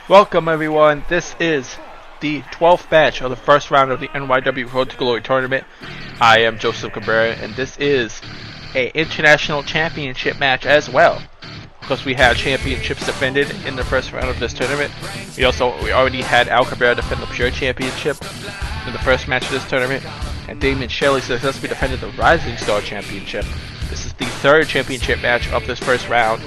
Welcome everyone, this is the 12th match of the first round of the NYW Road to Glory tournament. I am Joseph Cabrera and this is a international championship match as well. Because we had championships defended in the first round of this tournament. We already had Al Cabrera defend the Pure Championship in the first match of this tournament. And Damon Shelley successfully defended the Rising Star Championship. This is the third championship match of this first round.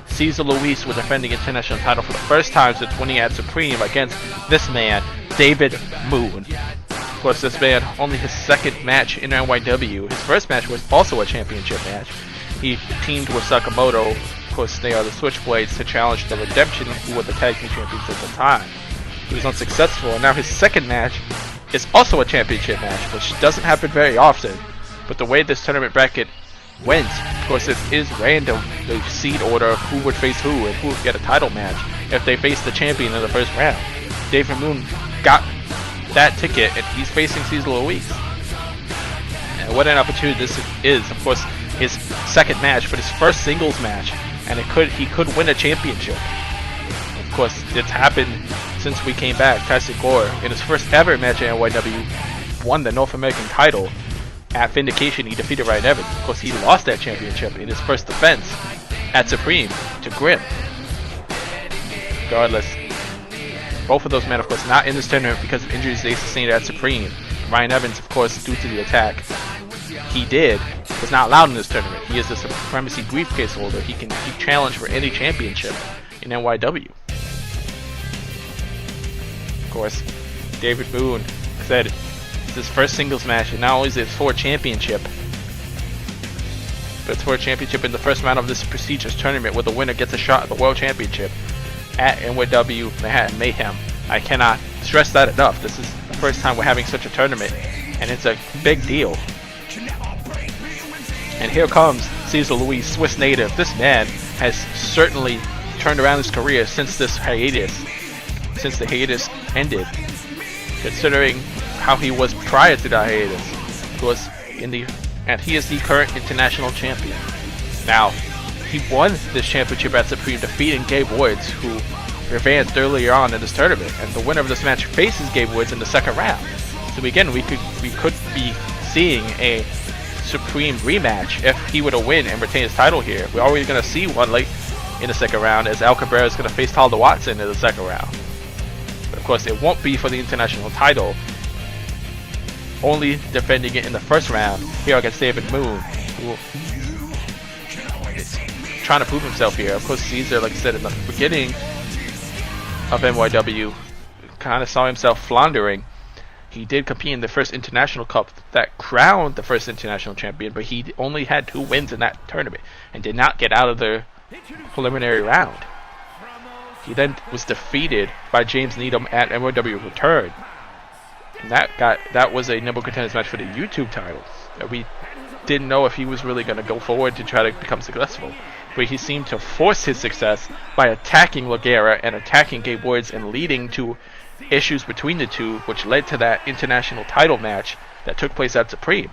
Cesar Luis was defending international title for the first time since winning at Supreme against this man, David Moon. Of course, this man, only his second match in NYW. His first match was also a championship match. He teamed with Sakamoto. Of course, they are the Switchblades to challenge the Redemption, who were the tag team champions at the time. He was unsuccessful, and now his second match is also a championship match, which doesn't happen very often. But the way this tournament bracket went, of course, it is random, the seed order of who would face who and who would get a title match if they face the champion in the first round. David Moon got that ticket and he's facing Cesar Luis. And what an opportunity this is. Of course, his second match, but his first singles match, and he could win a championship. Of course, it's happened since we came back. Tyson Gore, in his first ever match at NYW, won the North American title. At Vindication, he defeated Ryan Evans. Of course, he lost that championship in his first defense at Supreme to Grimm. Regardless, both of those men, of course, not in this tournament because of injuries they sustained at Supreme. Ryan Evans, of course, due to the attack was not allowed in this tournament. He is the Supremacy briefcase holder. He can challenge for any championship in NYW. Of course, David Boone said it's his first singles match, and not only is it for a championship, but it's for a championship in the first round of this prestigious tournament where the winner gets a shot at the World Championship at NYW Manhattan Mayhem. I cannot stress that enough. This is the first time we're having such a tournament, and it's a big deal. And here comes Cesar Luis, Swiss native. This man has certainly turned around his career since the hiatus ended, considering how he was prior to the hiatus. Of course, and he is the current international champion. Now, he won this championship at Supreme, defeating Gabe Woods, who advanced earlier on in this tournament, and the winner of this match faces Gabe Woods in the second round. So again, we could be seeing a Supreme rematch if he were to win and retain his title here. We're already going to see one late in the second round, as Al Cabrera is going to face Talda Watson in the second round. But of course, it won't be for the international title. Only defending it in the first round here against David Moon, who is trying to prove himself here. Of course, Cesar, like I said in the beginning of NYW, kind of saw himself floundering. He did compete in the first International Cup that crowned the first international champion, but he only had 2 wins in that tournament and did not get out of the preliminary round. He then was defeated by James Needham at NYW Return. And that was a number contenders match for the YouTube title. We didn't know if he was really going to go forward to try to become successful, but he seemed to force his success by attacking Laguerra and attacking Gabe Woods, and leading to issues between the two, which led to that international title match that took place at Supreme.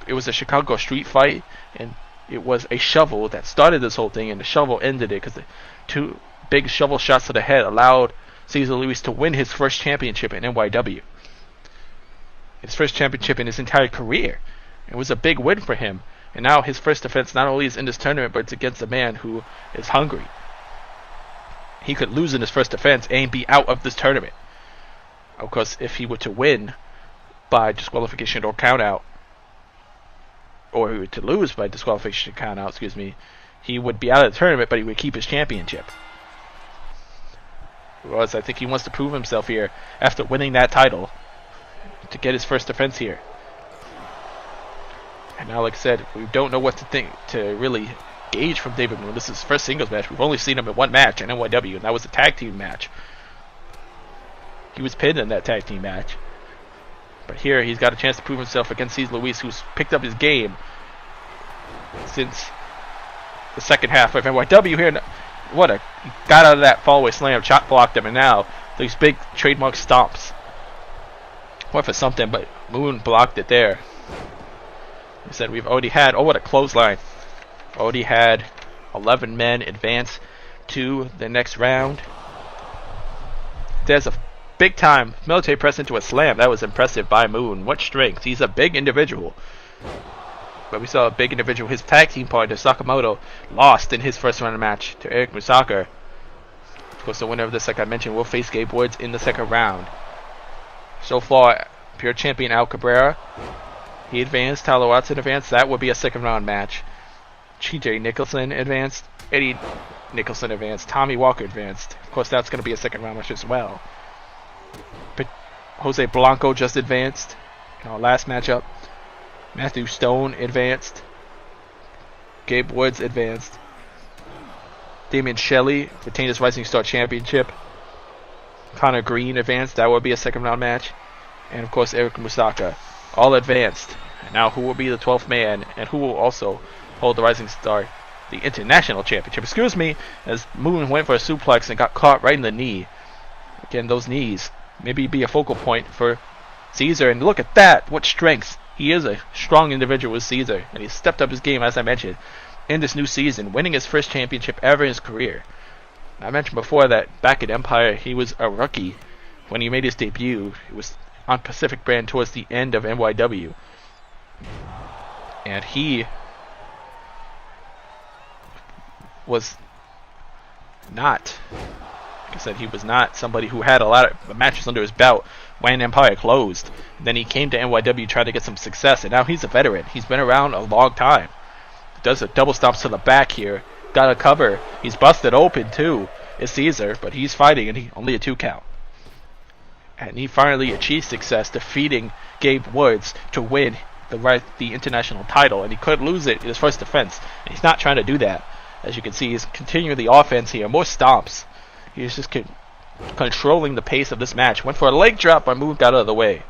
It was a Chicago street fight, and it was a shovel that started this whole thing, and the shovel ended it because the 2 big shovel shots to the head allowed Cesar Luis to win his first championship in NYW. His first championship in his entire career. It was a big win for him. And now his first defense not only is in this tournament, but it's against a man who is hungry. He could lose in his first defense and be out of this tournament. Of course, if he were to win by disqualification or countout, or he were to lose by disqualification countout, he would be out of the tournament, but he would keep his championship. Whereas I think he wants to prove himself here after winning that title to get his first defense here. And now, like I said, we don't know what to think to really gauge from David Moon. This is his first singles match. We've only seen him in 1 match in NYW, and that was a tag team match. He was pinned in that tag team match. But here, he's got a chance to prove himself against Cesar Luis, who's picked up his game since the second half of NYW here. He got out of that fallaway slam, chop blocked him, and now these big trademark stomps. Went for something, but Moon blocked it there. He said we've already had, what a clothesline. Already had 11 men advance to the next round. There's a big time military press into a slam. That was impressive by Moon. What strength. He's a big individual. But we saw a big individual. His tag team partner, Sakamoto, lost in his first round match to Eric Musaka. Of course, the winner of this, like I mentioned, will face Gabe Woods in the second round. So far, pure champion Al Cabrera, he advanced. Tyler Watson advanced. That would be a second round match. TJ Nicholson advanced. Eddie Nicholson advanced. Tommy Walker advanced. Of course, that's going to be a second round match as well. But Jose Blanco just advanced in our last matchup. Matthew Stone advanced. Gabe Woods advanced. Damian Shelley retained his Rising Star Championship. Connor Green advanced. That would be a second round match. And of course, Eric Musaka. All advanced. And now who will be the 12th man and who will also hold the Rising Star, the International Championship. Excuse me, as Moon went for a suplex and got caught right in the knee. Again, those knees maybe be a focal point for Caesar. And look at that. What strength. He is a strong individual with Caesar. And he stepped up his game, as I mentioned, in this new season, winning his first championship ever in his career. I mentioned before that back at Empire, he was a rookie when he made his debut. It was on Pacific Brand towards the end of NYW. And he was not, like I said, he was not somebody who had a lot of matches under his belt when Empire closed. Then he came to NYW, tried to get some success, and now he's a veteran. He's been around a long time. Does a double stomps to the back here. Got a cover. He's busted open too. It's Caesar, but he's fighting and he only a 2 count. And he finally achieved success, defeating Gabe Woods to win the international title. And he could lose it in his first defense. And he's not trying to do that. As you can see, he's continuing the offense here. More stomps. He's just controlling the pace of this match. Went for a leg drop, but moved out of the way.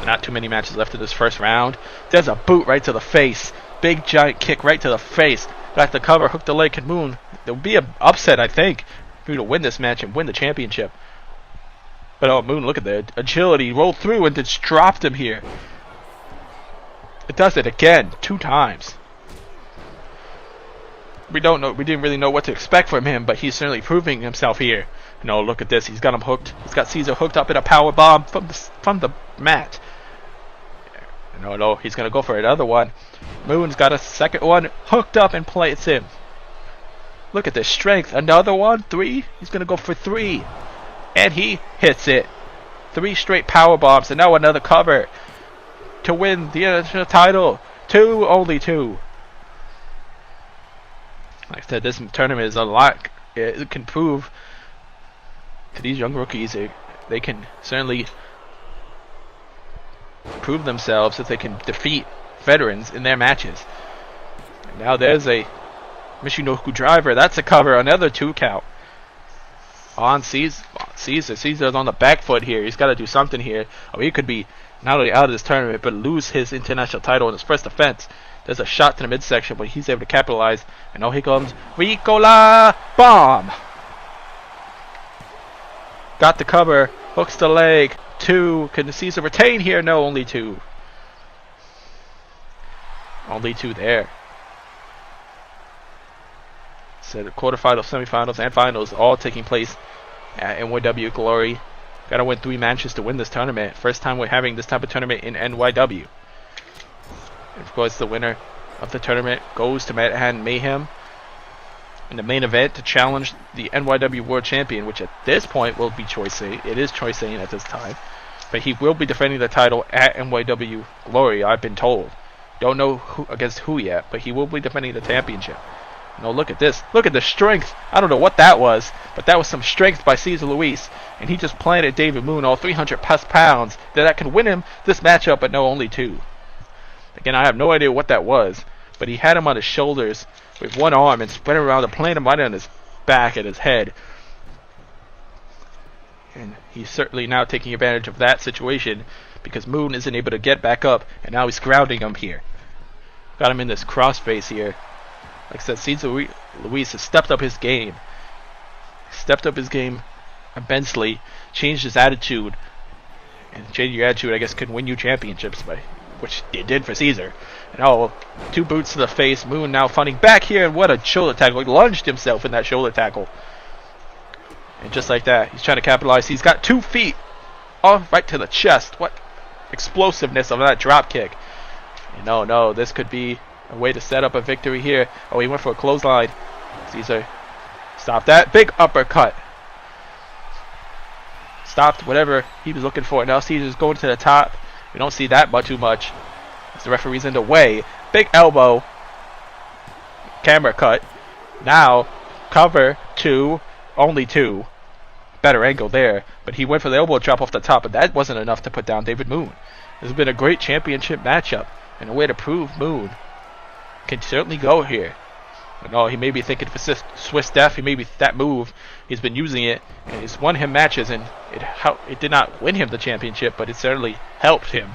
Not too many matches left in this first round. There's a boot right to the face. Big giant kick right to the face. Got the cover, hooked the leg, and Moon. There will be an upset, I think, for you to win this match and win the championship. But oh, Moon, look at the agility. Rolled through and just dropped him here. It does it again, 2 times. We didn't really know what to expect from him, but he's certainly proving himself here. No, look at this. He's got him hooked. He's got Caesar hooked up in a power bomb from the mat. No, he's gonna go for another one. Moon's got a second one hooked up and plays him. Look at this strength. Another one, 3. He's gonna go for 3, and he hits it. 3 straight power bombs, and now another cover to win the international title. 2, only 2. Like I said, this tournament is a lot. It can prove to these young rookies they can certainly prove themselves if they can defeat veterans in their matches. And now there's a Michinoku driver. That's a cover. Another 2 count on Caesar. Caesar's on the back foot here. He's got to do something here. Oh, he could be not only out of this tournament but lose his international title in his first defense. There's a shot to the midsection, but he's able to capitalize. And now here comes Ricola Bomb. Got the cover. Hooks the leg. 2. Can Caesar retain here? No, only 2. Only 2 there. So the quarterfinals, semifinals, and finals all taking place at NYW Glory. Gotta win 3 matches to win this tournament. First time we're having this type of tournament in NYW. And of course, the winner of the tournament goes to Manhattan Mayhem in the main event to challenge the NYW World Champion, which at this point will be Choi Sei. It is Choi Sei at this time. But he will be defending the title at NYW Glory, I've been told. Don't know against who yet, but he will be defending the championship. No, look at this. Look at the strength. I don't know what that was, but that was some strength by Cesar Luis. And he just planted David Moon all 300 plus pounds that could win him this matchup, but no, only 2. Again, I have no idea what that was, but he had him on his shoulders with one arm and spread him around and planted him right on his back and his head. And he's certainly now taking advantage of that situation because Moon isn't able to get back up, and now he's grounding him here. Got him in this crossface here. Like I said, Cesar Luis has stepped up his game. Stepped up his game immensely, changed his attitude. And changing your attitude, I guess, can win you championships, which it did for Caesar. And oh, 2 boots to the face. Moon now fighting back here, and what a shoulder tackle. He lunged himself in that shoulder tackle. And just like that, he's trying to capitalize. He's got 2 feet. Oh, right to the chest. What explosiveness of that drop kick. No, this could be a way to set up a victory here. Oh, he went for a clothesline. Caesar, stop that. Big uppercut. Stopped whatever he was looking for. Now Caesar's going to the top. We don't see that too much. As the referee's in the way. Big elbow. Camera cut. Now, cover 2. Only 2. Better angle there. But he went for the elbow drop off the top, but that wasn't enough to put down David Moon. This has been a great championship matchup. And a way to prove Moon can certainly go here. But no, he may be thinking for Swiss Death. He may be that move. He's been using it, and it's won him matches, and it did not win him the championship, but it certainly helped him.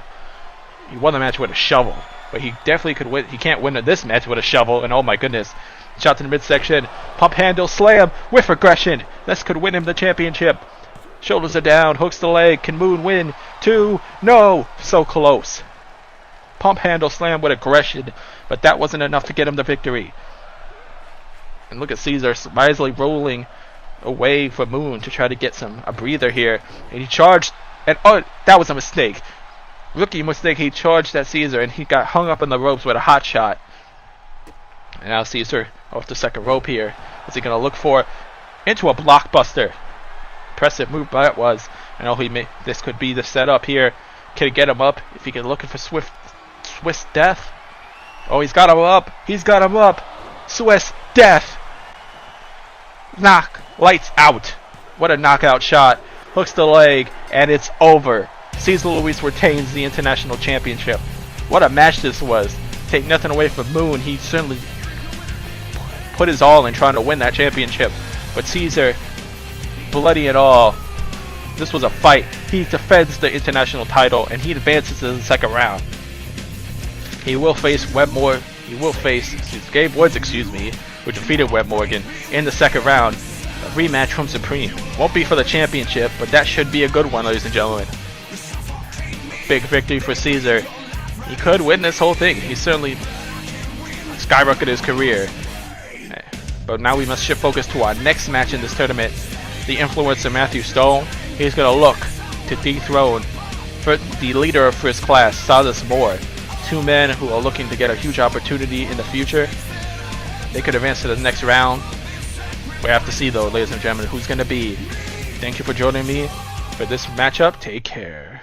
He won the match with a shovel, but he definitely could win. He can't win this match with a shovel, and oh my goodness. Shot to the midsection. Pump handle slam with aggression. This could win him the championship. Shoulders are down. Hooks the leg. Can Moon win? 2. No. So close. Pump handle slam with aggression, but that wasn't enough to get him the victory. And look at Caesar wisely rolling away from Moon to try to get a breather here. And he charged, and oh, that was a mistake. Rookie mistake. He charged at Caesar, and he got hung up in the ropes with a hot shot. And now Caesar off the second rope here. What's he going to look for? Into a blockbuster. Impressive move that was. And oh, this could be the setup here. Can he get him up? If he can looking for Swiss Death. Oh, he's got him up. He's got him up. Swiss Death. Knock. Lights out. What a knockout shot. Hooks the leg, and it's over. Cesar Luis retains the International Championship. What a match this was. Take nothing away from Moon. He certainly put his all in trying to win that championship. But Caesar, bloody and all, this was a fight. He defends the international title, and he advances to the second round. He will face Gabe Woods, who defeated Webb Morgan in the second round. A rematch from Supreme. Won't be for the championship, but that should be a good one, ladies and gentlemen. Big victory for Caesar. He could win this whole thing. He certainly skyrocketed his career. But now we must shift focus to our next match in this tournament. The influencer Matthew Stone. He's going to look to dethrone the leader of first class, Silas Moore. 2 men who are looking to get a huge opportunity in the future. They could advance to the next round. We have to see, though, ladies and gentlemen, who's going to be. Thank you for joining me for this matchup. Take care.